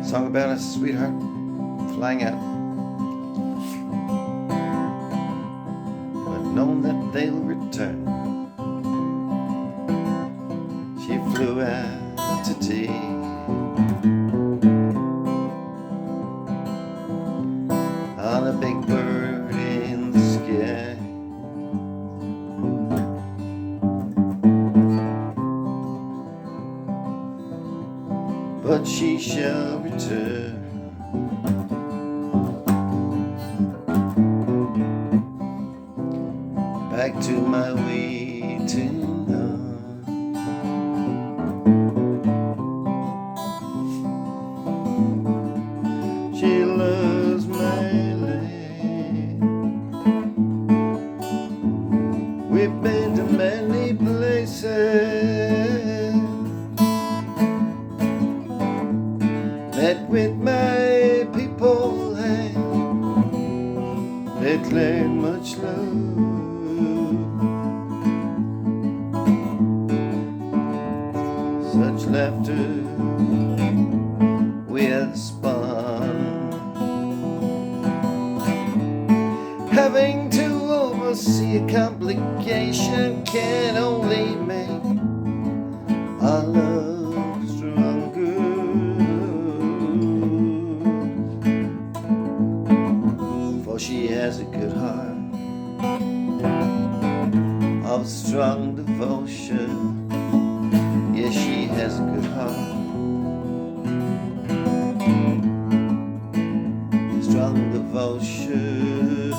Song about a sweetheart flying out, but known that they'll return. She flew out to tea on a big bird in the sky. But she shall return back to my waiting arms. She loves my land. We've been to many places, met with my people and declared much love. Such laughter we had spun, having to oversee a complication can only make our love stronger. For she has a good heart of strong devotion. Yes, she has a good heart, strong devotion.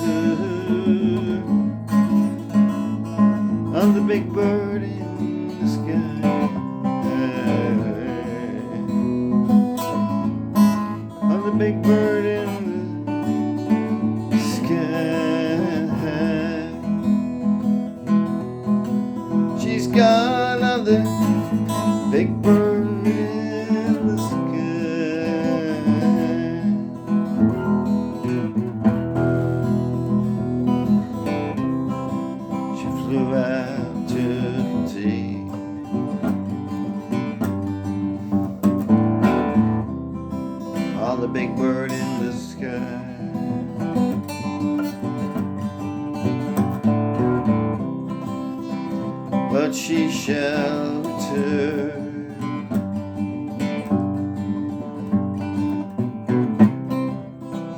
I'm the big bird in the sky. I'm the big bird in the sky. She's gone on the big bird in the sky. She flew out to sea on the big bird in the sky. But she shall return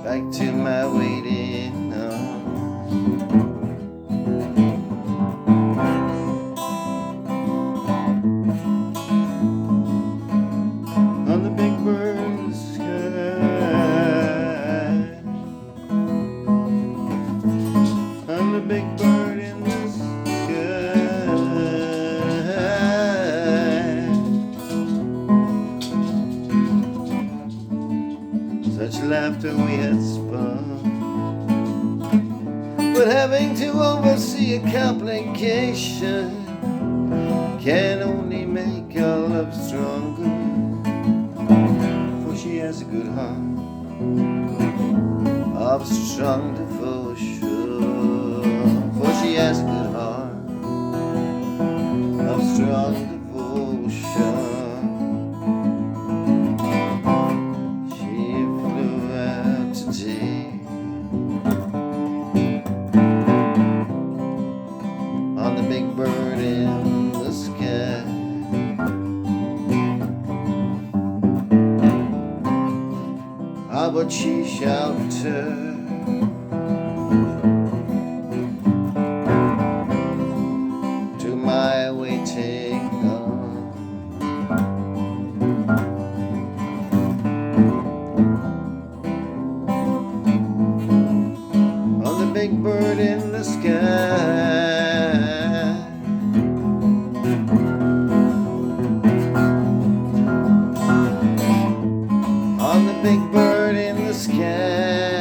back to my waiting arms. On the big bird in the sky. On the big bird in the sky. Such laughter we had spun, but having to oversee a complication can only make our love stronger. For she has a good heart of strong devotion. For she has a good heart of strong devotion. On the big bird in the sky. Ah, but she shall return to my waiting arms. On the big bird in the sky. On the big bird in the sky.